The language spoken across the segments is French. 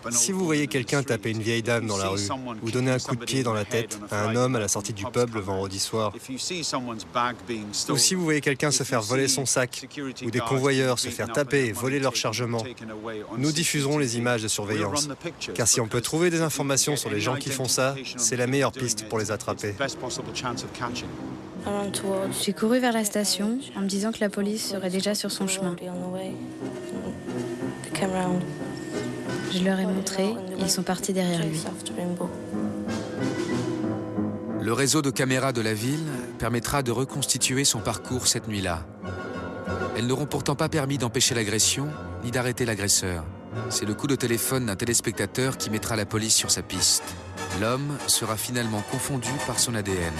Si vous voyez quelqu'un taper une vieille dame dans la rue ou donner un coup de pied dans la tête à un homme à la sortie du pub le vendredi soir, ou si vous voyez quelqu'un se faire voler son sac ou des convoyeurs se faire taper et voler leur chargement, nous diffuserons les images de surveillance. Car si on peut trouver des informations sur les gens qui font ça, c'est la meilleure piste pour les attraper. J'ai couru vers la station en me disant que la police serait déjà sur son chemin. Je leur ai montré, ils sont partis derrière lui. Le réseau de caméras de la ville permettra de reconstituer son parcours cette nuit-là. Elles n'auront pourtant pas permis d'empêcher l'agression ni d'arrêter l'agresseur. C'est le coup de téléphone d'un téléspectateur qui mettra la police sur sa piste. L'homme sera finalement confondu par son ADN.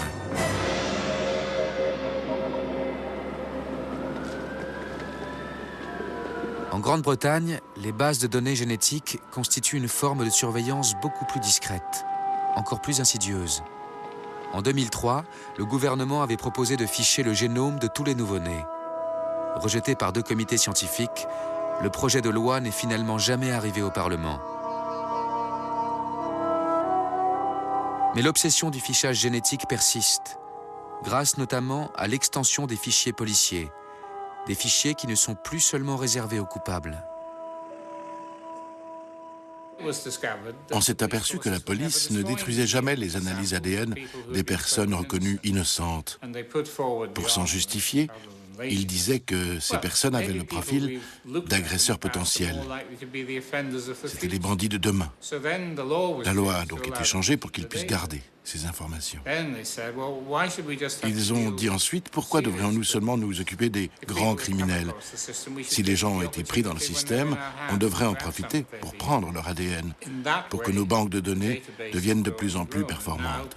En Grande-Bretagne, les bases de données génétiques constituent une forme de surveillance beaucoup plus discrète, encore plus insidieuse. En 2003, le gouvernement avait proposé de ficher le génome de tous les nouveau-nés. Rejeté par 2 comités scientifiques, le projet de loi n'est finalement jamais arrivé au Parlement. Mais l'obsession du fichage génétique persiste, grâce notamment à l'extension des fichiers policiers, des fichiers qui ne sont plus seulement réservés aux coupables. On s'est aperçu que la police ne détruisait jamais les analyses ADN des personnes reconnues innocentes. Pour s'en justifier, il disait que ces personnes avaient le profil d'agresseurs potentiels. C'étaient les bandits de demain. La loi a donc été changée pour qu'ils puissent garder ces informations. Ils ont dit ensuite, pourquoi devrions-nous seulement nous occuper des grands criminels? Si les gens ont été pris dans le système, on devrait en profiter pour prendre leur ADN, pour que nos banques de données deviennent de plus en plus performantes.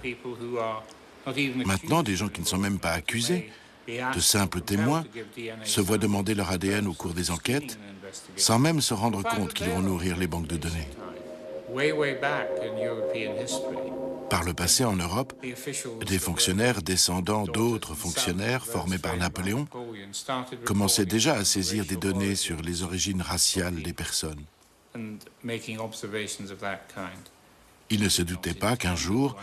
Maintenant, des gens qui ne sont même pas accusés, de simples témoins, se voient demander leur ADN au cours des enquêtes, sans même se rendre compte qu'ils vont nourrir les banques de données. Par le passé, en Europe, des fonctionnaires descendants d'autres fonctionnaires formés par Napoléon commençaient déjà à saisir des données sur les origines raciales des personnes. Ils ne se doutaient pas qu'un jour,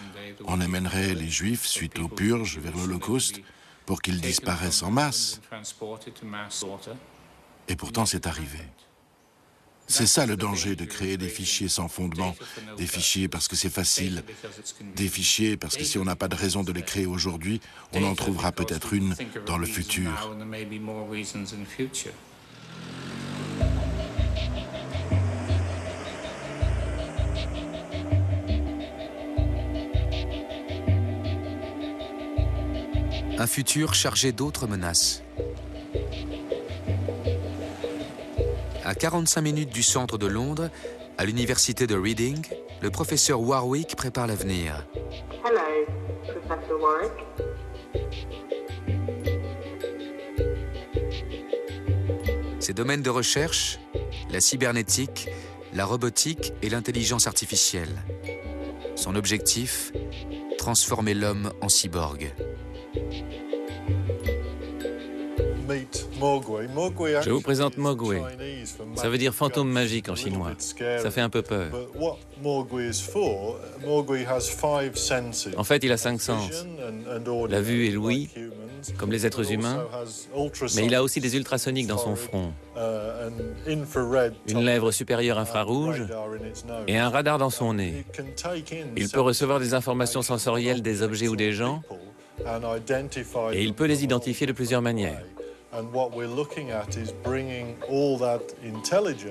on amènerait les Juifs suite aux purges vers l'Holocauste pour qu'ils disparaissent en masse. Et pourtant, c'est arrivé. C'est ça le danger de créer des fichiers sans fondement, des fichiers parce que c'est facile, des fichiers parce que si on n'a pas de raison de les créer aujourd'hui, on en trouvera peut-être une dans le futur. Un futur chargé d'autres menaces. À 45 minutes du centre de Londres, à l'université de Reading, le professeur Warwick prépare l'avenir. Hello, Professor Warwick. Ses domaines de recherche, la cybernétique, la robotique et l'intelligence artificielle. Son objectif, transformer l'homme en cyborg. Je vous présente Mogwai. Ça veut dire fantôme magique en chinois. Ça fait un peu peur. En fait, il a 5 sens. La vue et l'ouïe, comme les êtres humains, mais il a aussi des ultrasoniques dans son front, une lèvre supérieure infrarouge et un radar dans son nez. Il peut recevoir des informations sensorielles des objets ou des gens et il peut les identifier de plusieurs manières.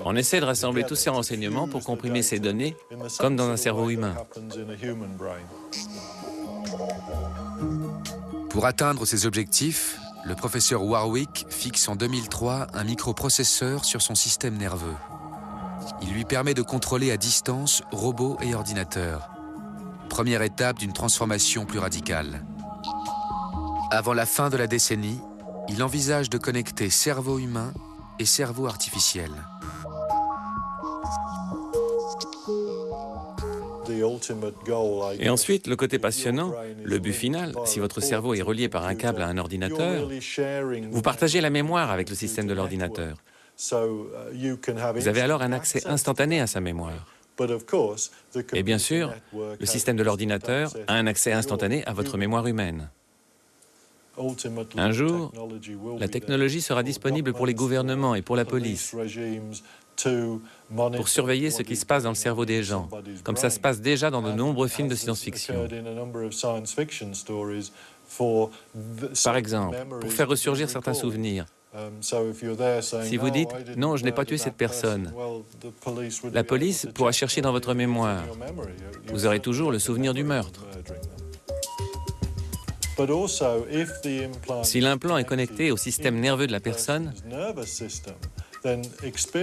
On essaie de rassembler tous ces renseignements pour comprimer ces données, comme dans un cerveau humain. Pour atteindre ces objectifs, le professeur Warwick fixe en 2003 un microprocesseur sur son système nerveux. Il lui permet de contrôler à distance robots et ordinateurs. Première étape d'une transformation plus radicale. Avant la fin de la décennie, il envisage de connecter cerveau humain et cerveau artificiel. Et ensuite, le côté passionnant, le but final, si votre cerveau est relié par un câble à un ordinateur, vous partagez la mémoire avec le système de l'ordinateur. Vous avez alors un accès instantané à sa mémoire. Et bien sûr, le système de l'ordinateur a un accès instantané à votre mémoire humaine. Un jour, la technologie sera disponible pour les gouvernements et pour la police, pour surveiller ce qui se passe dans le cerveau des gens, comme ça se passe déjà dans de nombreux films de science-fiction. Par exemple, pour faire ressurgir certains souvenirs. Si vous dites « Non, je n'ai pas tué cette personne », la police pourra chercher dans votre mémoire. Vous aurez toujours le souvenir du meurtre. Si l'implant est connecté au système nerveux de la personne,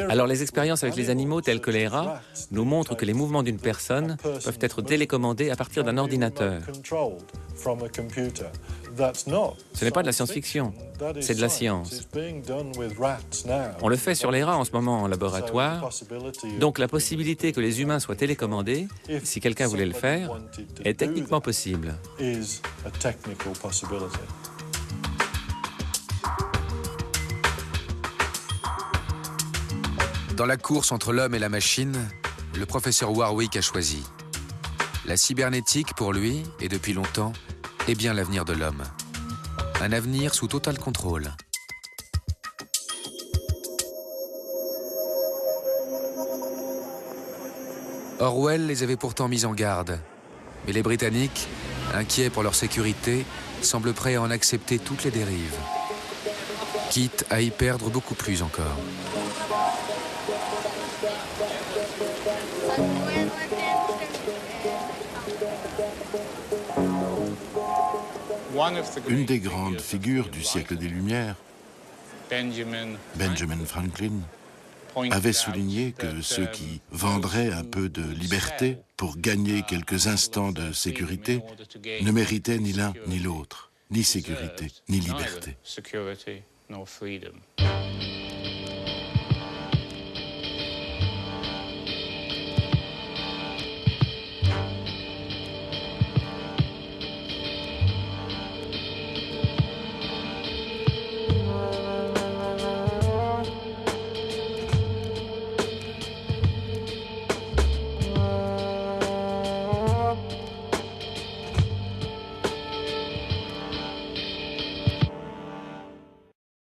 alors les expériences avec les animaux tels que les rats nous montrent que les mouvements d'une personne peuvent être télécommandés à partir d'un ordinateur. Ce n'est pas de la science-fiction, c'est de la science. On le fait sur les rats en ce moment en laboratoire, donc la possibilité que les humains soient télécommandés, si quelqu'un voulait le faire, est techniquement possible. Dans la course entre l'homme et la machine, le professeur Warwick a choisi. La cybernétique, pour lui, et depuis longtemps, est bien l'avenir de l'homme. Un avenir sous total contrôle. Orwell les avait pourtant mis en garde. Mais les Britanniques, inquiets pour leur sécurité, semblent prêts à en accepter toutes les dérives. Quitte à y perdre beaucoup plus encore. Une des grandes figures du siècle des Lumières, Benjamin Franklin, avait souligné que ceux qui vendraient un peu de liberté pour gagner quelques instants de sécurité ne méritaient ni l'un ni l'autre, ni sécurité, ni liberté.